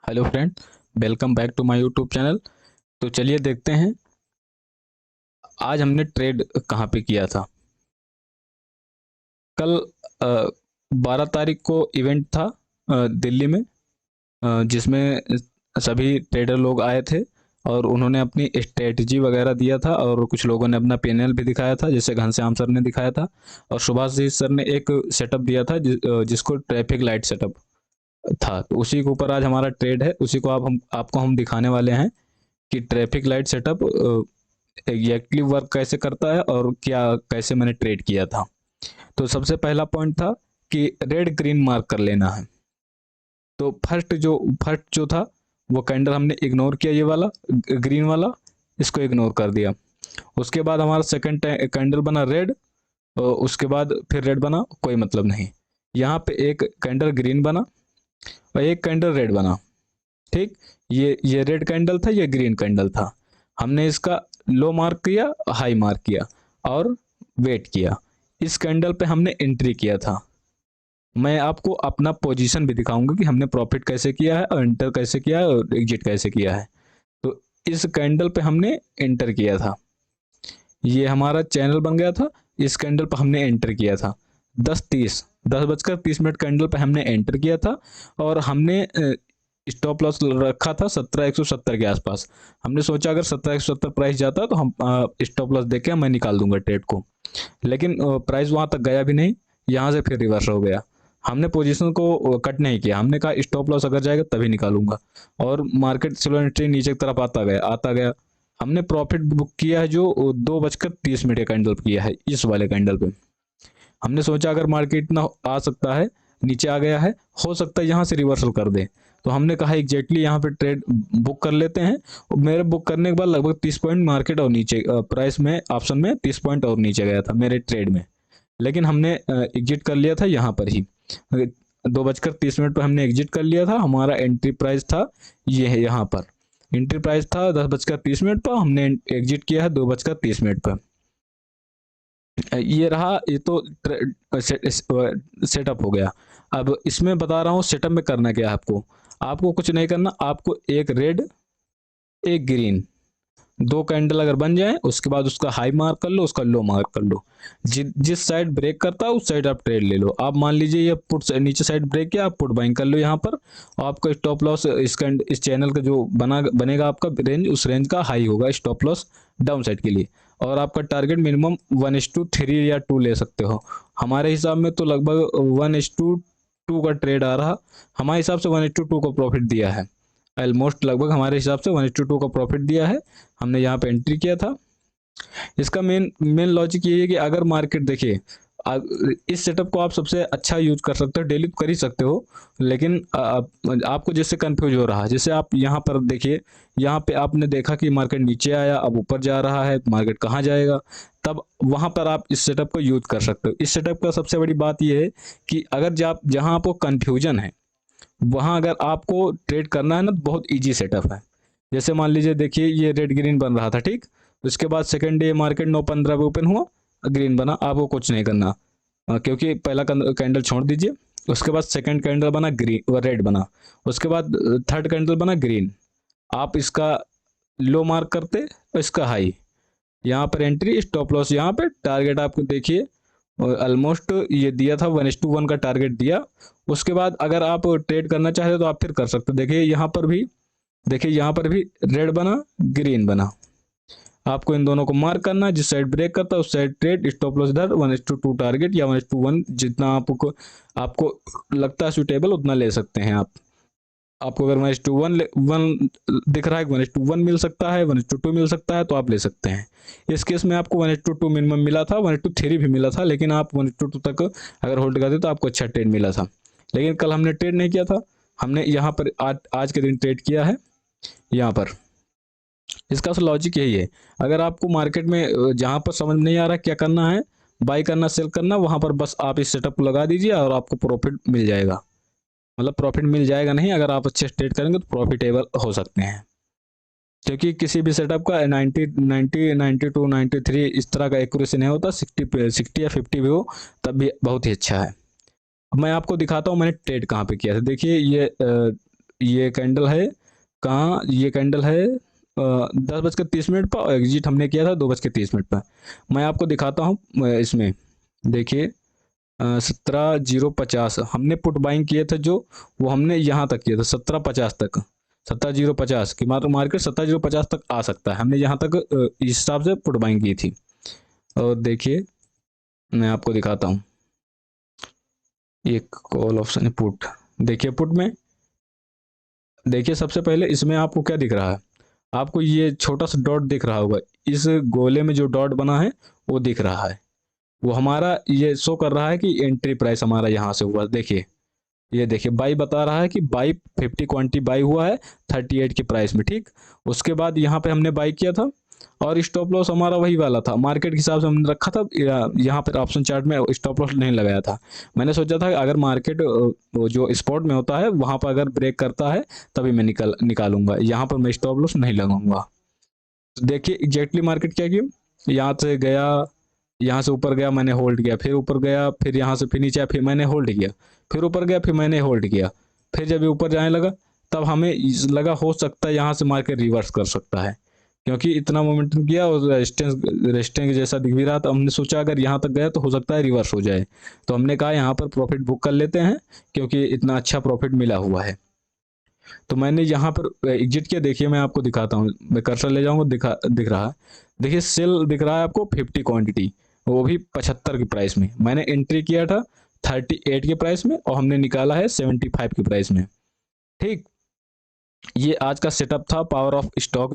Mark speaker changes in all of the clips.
Speaker 1: Hello friend, welcome back to my YouTube channel. तो चलिए देखते हैं आज हमने ट्रेड कहाँ पे किया था। कल 12 तारीख को इवेंट था दिल्ली में, जिसमें सभी ट्रेडर लोग आए थे और उन्होंने अपनी स्ट्रेटजी वगैरह दिया था और कुछ लोगों ने अपना पैनल भी दिखाया था, जैसे घनश्याम सर ने दिखाया था और सुभाष जी सर ने एक सेटअप दिया था जिसको ट्रैफिक लाइट सेटअप था। तो उसी के ऊपर आज हमारा ट्रेड है, उसी को आप हम आपको हम दिखाने वाले हैं कि traffic light setup exactly work कैसे करता है और क्या कैसे मैंने ट्रेड किया था। तो सबसे पहला पॉइंट था कि रेड ग्रीन मार्क कर लेना है। तो फर्स्ट जो था वो कैंडल हमने इग्नोर किया, ये वाला ग्रीन वाला, इसको इग्नोर कर दिया। उसके बाद हमारा सेकंड कैंडल बना रेड, और उसके बाद फिर रेड बना, कोई मतलब नहीं। यहाँ पे एक कैंडल ग्रीन बना और एक कैंडल रेड बना। ठीक, ये रेड कैंडल था, ये ग्रीन कैंडल था। हमने इसका लो मार्क किया, हाई मार्क किया और वेट किया। इस कैंडल पे हमने एंट्री किया था। मैं आपको अपना पोजीशन भी दिखाऊंगा कि हमने प्रॉफिट कैसे किया है और एंटर कैसे किया है और एग्जिट कैसे किया है। तो इस कैंडल पे हमने एंटर किया था, ये हमारा चैनल बन गया था। इस कैंडल पे हमने एंटर किया था 10:30 कैंडल पे हमने एंटर किया था और हमने स्टॉप लॉस रखा था 17,170 के आसपास। हमने सोचा अगर 17,170 प्राइस जाता तो हम स्टॉप लॉस देके मैं निकाल दूंगा ट्रेड को, लेकिन प्राइस वहां तक गया भी नहीं, यहाँ से फिर रिवर्स हो गया। हमने पोजीशन को कट नहीं किया, हमने कहा स्टॉप लॉस अगर जाएगा तभी निकालूंगा और मार्केट स्लो एंट्री नीचे की तरफ आता गया। हमने प्रॉफिट बुक किया है जो 2:30 के कैंडल किया है, इस वाले कैंडल पे। हमने सोचा अगर मार्केट ना आ सकता है, नीचे आ गया है, हो सकता है यहाँ से रिवर्सल कर दे, तो हमने कहा एग्जैक्टली यहाँ पे ट्रेड बुक कर लेते हैं। और मेरे बुक करने के बाद लगभग 30 पॉइंट मार्केट और नीचे प्राइस में ऑप्शन में 30 पॉइंट और नीचे गया था मेरे ट्रेड में, लेकिन हमने एग्जिट कर लिया था यहाँ पर ही। 2:30 पर हमने एग्जिट कर लिया था। हमारा एंट्री प्राइस था ये है, यहाँ पर एंट्री प्राइस था 10:30 पर, हमने एग्जिट किया है 2:30 पर। ये रहा, ये तो सेटअप हो गया। अब इसमें बता रहा हूँ सेटअप में करना क्या है आपको। आपको कुछ नहीं करना, आपको एक रेड एक ग्रीन, दो कैंडल अगर बन जाए उसके बाद उसका हाई मार्क कर लो, उसका लो मार्क कर लो। जिस साइड ब्रेक करता है उस साइड आप ट्रेड ले लो। आप मान लीजिए ये पुट नीचे साइड ब्रेक किया, आप पुट बाइंग कर लो यहाँ पर, और आपका स्टॉप लॉस इस चैनल का जो बनेगा आपका रेंज, उस रेंज का हाई होगा स्टॉप लॉस डाउन साइड के लिए। और आपका टारगेट मिनिमम 1:3 या 2 ले सकते हो। हमारे हिसाब में तो लगभग 1:2 का ट्रेड आ रहा, हमारे हिसाब से 1:2 का प्रॉफिट दिया है। ऑलमोस्ट लगभग हमारे हिसाब से 1:2 का प्रॉफिट दिया है। हमने यहाँ पे एंट्री किया था। इसका मेन मेन लॉजिक ये है कि अगर मार्केट देखिए, इस सेटअप को आप सबसे अच्छा यूज कर सकते हो, डेली कर ही सकते हो, लेकिन आपको जैसे कंफ्यूज हो रहा है, जैसे आप यहाँ पर देखिए, यहाँ पे आपने देखा कि मार्केट नीचे आया, अब ऊपर जा रहा है, मार्केट कहाँ जाएगा, तब वहां पर आप इस सेटअप को यूज कर सकते हो। इस सेटअप का सबसे बड़ी बात यह है कि अगर जहाँ आपको कंफ्यूजन है, वहां अगर आपको ट्रेड करना है ना, तो बहुत ईजी सेटअप है। जैसे मान लीजिए देखिए, ये रेड ग्रीन बन रहा था, ठीक, उसके बाद सेकंड डे मार्केट 9:15 पे ओपन हुआ, ग्रीन बना। आपको कुछ नहीं करना, क्योंकि पहला कैंडल छोड़ दीजिए। उसके बाद सेकंड कैंडल बना ग्रीन व रेड बना, उसके बाद थर्ड कैंडल बना ग्रीन। आप इसका लो मार्क करते और इसका हाई, यहाँ पर एंट्री, स्टॉप लॉस यहाँ पे, टारगेट आपको देखिए ऑलमोस्ट ये दिया था 1:1 का टारगेट दिया। उसके बाद अगर आप ट्रेड करना चाहते हो तो आप फिर कर सकते हो। देखिए यहाँ पर भी, देखिए यहाँ पर भी रेड बना ग्रीन बना। आपको इन दोनों को मार्क करना है, जिस साइड ब्रेक करता है उस साइड ट्रेड, स्टॉप लॉस इधर, 1:2 टारगेट या 1:1, जितना आपको लगता है सुटेबल उतना ले सकते हैं आप। आपको अगर 1:1 दिख रहा है, 1:1 मिल सकता है, 1:2 मिल सकता है, तो आप ले सकते हैं। इस केस में आपको 1:2 मिनिमम मिला था, 1:3 भी मिला था, लेकिन आप 1:2 तक अगर होल्ड करते तो आपको अच्छा ट्रेड मिला था। लेकिन कल हमने ट्रेड नहीं किया था, हमने यहाँ पर आज के दिन ट्रेड किया है यहाँ पर। इसका लॉजिक यही है, अगर आपको मार्केट में जहाँ पर समझ नहीं आ रहा क्या करना है, बाई करना सेल करना, वहां पर बस आप इस सेटअप को लगा दीजिए और आपको प्रॉफिट मिल जाएगा। मतलब प्रॉफिट मिल जाएगा नहीं, अगर आप अच्छे ट्रेड करेंगे तो प्रॉफिटेबल हो सकते हैं। क्योंकि किसी भी सेटअप का 90 92 93 इस तरह का एक्यूरेसी नहीं होता, 60 या 50 भी हो तब भी बहुत ही अच्छा है। अब मैं आपको दिखाता हूँ मैंने ट्रेड कहाँ पे किया था। देखिए ये ये कैंडल है कहाँ, ये कैंडल है 10:30 पर, एग्जिट हमने किया था 2:30 पर। मैं आपको दिखाता हूँ इसमें, देखिए 17,050 हमने पुट बाइंग किए थे जो, वो हमने यहाँ तक किया था 17,50 तक, 17,050 की मार्केट 17,050 तक आ सकता है, हमने यहाँ तक इस हिसाब से पुट बाइंग की थी। और देखिए मैं आपको दिखाता हूँ, एक कॉल ऑप्शन है पुट, देखिए पुट में देखिए सबसे पहले इसमें आपको क्या दिख रहा है, आपको ये छोटा सा डॉट दिख रहा होगा, इस गोले में जो डॉट बना है वो दिख रहा है, वो हमारा ये शो कर रहा है कि एंट्री प्राइस हमारा यहाँ से हुआ। देखिए ये देखिए बाई बता रहा है कि बाई 50 क्वांटिटी बाई हुआ है 38 के प्राइस में, ठीक। उसके बाद यहाँ पे हमने बाई किया था और स्टॉप लॉस हमारा वही वाला था, मार्केट के हिसाब से हमने रखा था, यहाँ पर ऑप्शन चार्ट में स्टॉप लॉस नहीं लगाया था। मैंने सोचा था अगर मार्केट वो जो स्पॉट में होता है वहाँ पर अगर ब्रेक करता है तभी मैं निकालूंगा, यहाँ पर मैं स्टॉप लॉस नहीं लगाऊंगा। तो देखिए एग्जैक्टली मार्केट क्या किया, यहाँ से गया, यहाँ से ऊपर गया मैंने होल्ड किया, फिर ऊपर गया, फिर यहाँ से फिर नीचे आया, फिर मैंने होल्ड किया, फिर ऊपर गया, फिर मैंने होल्ड किया, फिर जब ये ऊपर जाने लगा तब हमें लगा हो सकता है यहाँ से मार्केट रिवर्स कर सकता है, क्योंकि इतना मोमेंटम किया और रेजिस्टेंस जैसा दिख भी रहा था, हमने सोचा अगर यहाँ तक गया तो हो सकता है रिवर्स हो जाए, तो हमने कहा यहाँ पर प्रॉफिट बुक कर लेते हैं क्योंकि इतना अच्छा प्रॉफिट मिला हुआ है। तो मैंने यहाँ पर एग्जिट किया, देखिए मैं आपको दिखाता हूँ, मैं कर्सर ले जाऊंगा, दिख रहा है, देखिए सेल दिख रहा है आपको 50 क्वांटिटी, वो भी 75 के प्राइस में, मैंने एंट्री किया था 38 के प्राइस में और हमने निकाला है 75 के प्राइस में, ठीक। ये आज का सेटअप था, पावर ऑफ स्टॉक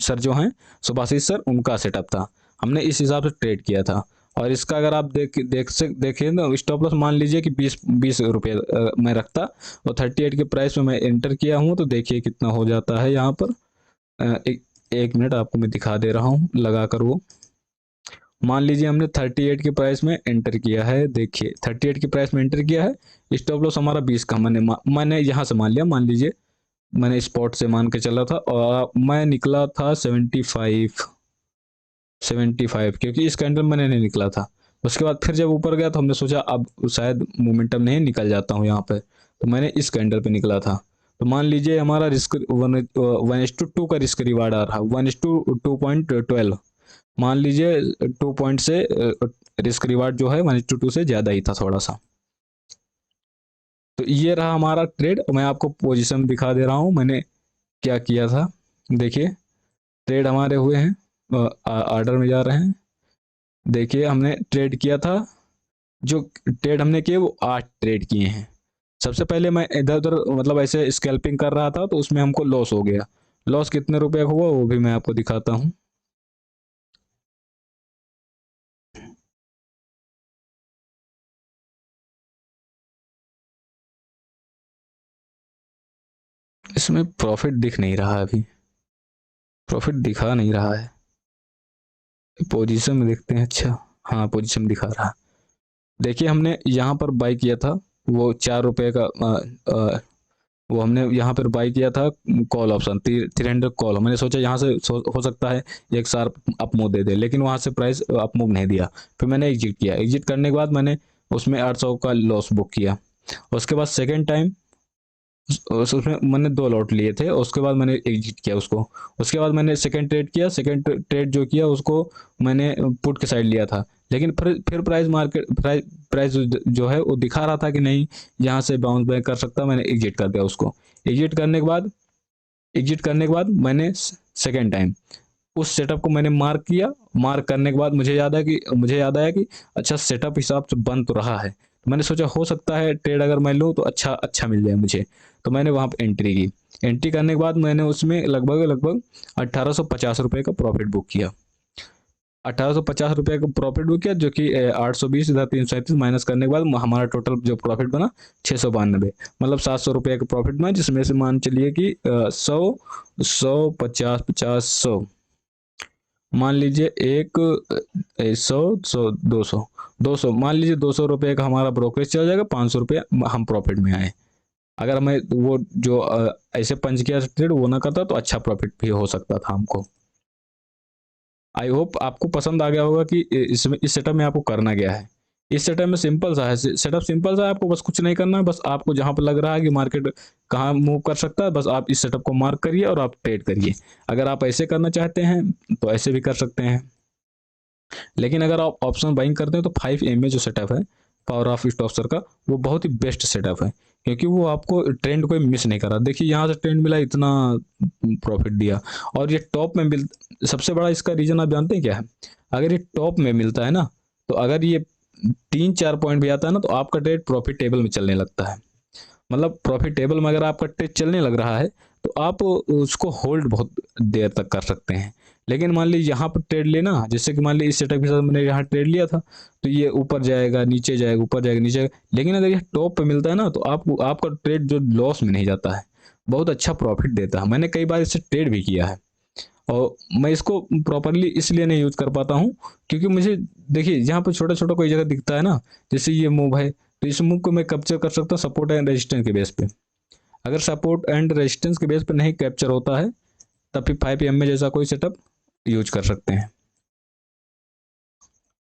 Speaker 1: सर जो हैं सुभाषित सर, उनका सेटअप था, हमने इस हिसाब से ट्रेड किया था। और इसका अगर आप देखें तो स्टॉप लॉस मान लीजिए कि 20 रुपये मैं रखता, और 38 के प्राइस में मैं एंटर किया हूँ, तो देखिए कितना हो जाता है यहाँ पर। एक मिनट आपको मैं दिखा दे रहा हूँ लगा कर वो, मान लीजिए हमने 38 के प्राइस में एंटर किया है, देखिए 38 के प्राइस में एंटर किया है, स्टॉप लॉस हमारा 20 का मैंने यहाँ से मान लिया, मान लीजिए मैंने स्पॉट से मान के चला था और मैं निकला था 75 क्योंकि इस कैंडल मैंने नहीं निकला था। उसके बाद फिर जब ऊपर गया तो हमने सोचा अब शायद मोमेंटम नहीं, निकल जाता हूँ यहाँ पे, तो मैंने इस कैंडल पे निकला था। तो मान लीजिए हमारा रिस्क 1:2 का रिस्क रिवार्ड आ रहा है, 1:2.12, मान लीजिए 2 पॉइंट से रिस्क रिवार्ड जो है 1:2 से ज़्यादा ही था थोड़ा सा। तो ये रहा हमारा ट्रेड, मैं आपको पोजीशन दिखा दे रहा हूँ मैंने क्या किया था। देखिए ट्रेड हमारे हुए हैं, ऑर्डर में जा रहे हैं, देखिए हमने ट्रेड किया था, जो ट्रेड हमने किए वो 8 ट्रेड किए हैं। सबसे पहले मैं इधर उधर मतलब ऐसे स्कैल्पिंग कर रहा था तो उसमें हमको लॉस हो गया, लॉस कितने रुपए का हुआ वो भी मैं आपको दिखाता हूँ। इसमें प्रॉफिट दिख नहीं रहा है अभी, प्रॉफिट दिखा नहीं रहा है, पोजीशन में देखते हैं, अच्छा हाँ पोजीशन दिखा रहा है। देखिए हमने यहाँ पर बाई किया था वो 4 रुपए का, वो हमने यहाँ पर बाई किया था कॉल ऑप्शन 300 कॉल, मैंने सोचा यहाँ से हो सकता है एक शार्प अप मूव दे दे, लेकिन वहाँ से प्राइस अप मूव नहीं दिया, फिर मैंने एग्जिट किया, एग्जिट करने के बाद मैंने उसमें 800 का लॉस बुक किया। उसके बाद सेकेंड टाइम उसमें मैंने 2 लॉट लिए थे, उसके बाद मैंने एग्जिट किया उसको। उसके बाद मैंने सेकंड ट्रेड किया, सेकंड ट्रेड जो किया उसको मैंने पुट के साइड लिया था, लेकिन फिर प्राइस जो है वो दिखा रहा था कि नहीं यहाँ से बाउंस बैक कर सकता, मैंने एग्जिट कर दिया उसको। एग्जिट करने के बाद मैंने सेकेंड टाइम उस सेटअप को मैंने मार्क किया, मार्क करने के बाद मुझे याद आया कि अच्छा सेटअप हिसाब से बन तो रहा है, तो मैंने सोचा हो सकता है ट्रेड अगर मैं लूँ तो अच्छा अच्छा मिल जाए मुझे, तो मैंने वहाँ पर एंट्री की। एंट्री करने के बाद मैंने उसमें लगभग 1850 रुपये का प्रॉफिट बुक किया, 1850 रुपये का प्रॉफिट बुक किया, जो कि 820 इधर 337 माइनस करने के बाद हमारा टोटल जो प्रॉफिट बना 692, मतलब 700 रुपये का प्रॉफिट बना, जिसमें से मान चलिए कि 100 100 50 50 100 मान लीजिए एक 100 100 200 मान लीजिए 200 रुपये का हमारा ब्रोकरेज चला जाएगा, 500 रुपये हम प्रॉफिट में आए। अगर मैं वो जो ऐसे पंच किया ट्रेड वो ना करता तो अच्छा प्रॉफिट भी हो सकता था हमको। आई होप आपको पसंद आ गया होगा कि इसमें इस सेटअप में आपको करना क्या है। इस सेटअप में सिंपल सा है, सेटअप सिंपल सा है, आपको बस कुछ नहीं करना है, बस आपको जहाँ पर लग रहा है कि मार्केट कहाँ मूव कर सकता है, बस आप इस सेटअप को मार्क करिए और आप ट्रेड करिए। अगर आप ऐसे करना चाहते हैं तो ऐसे भी कर सकते हैं, लेकिन अगर आप ऑप्शन बाइंग करते हैं तो 5 MA जो सेटअप है पावर ऑफ स्टॉक्सर का, वो बहुत ही बेस्ट सेटअप है, क्योंकि वो आपको ट्रेंड कोई मिस नहीं करा। देखिए यहाँ से ट्रेंड मिला, इतना प्रॉफिट दिया, और ये टॉप में मिल, सबसे बड़ा इसका रीजन आप जानते हैं क्या है? अगर ये टॉप में मिलता है ना, तो अगर ये 3-4 पॉइंट भी आता है ना, तो आपका ट्रेड प्रॉफिटेबल में चलने लगता है। मतलब प्रॉफिटेबल में अगर आपका ट्रेड चलने लग रहा है तो आप उसको होल्ड बहुत देर तक कर सकते हैं। लेकिन मान लीजिए यहाँ पर ट्रेड लेना, जैसे कि मान लीजिए इस सेटअप के साथ मैंने यहाँ ट्रेड लिया था, तो ये ऊपर जाएगा नीचे जाएगा ऊपर जाएगा नीचे जाएगा, लेकिन अगर ये टॉप पे मिलता है ना, तो आपको आपका ट्रेड जो लॉस में नहीं जाता है, बहुत अच्छा प्रॉफिट देता है। मैंने कई बार इससे ट्रेड भी किया है, और मैं इसको प्रॉपरली इसलिए नहीं यूज कर पाता हूँ क्योंकि मुझे, देखिए यहाँ पर छोटा छोटा कोई जगह दिखता है ना, जैसे ये मूव है, तो इस मूव को मैं कैप्चर कर सकता हूँ सपोर्ट एंड रेजिस्टेंस के बेस पे। अगर सपोर्ट एंड रेजिस्टेंस के बेस पे नहीं कैप्चर होता है, तब फिर 5 PM में जैसा कोई सेटअप यूज कर सकते हैं।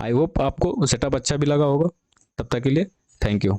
Speaker 1: आई होप आपको सेटअप अच्छा भी लगा होगा। तब तक के लिए थैंक यू।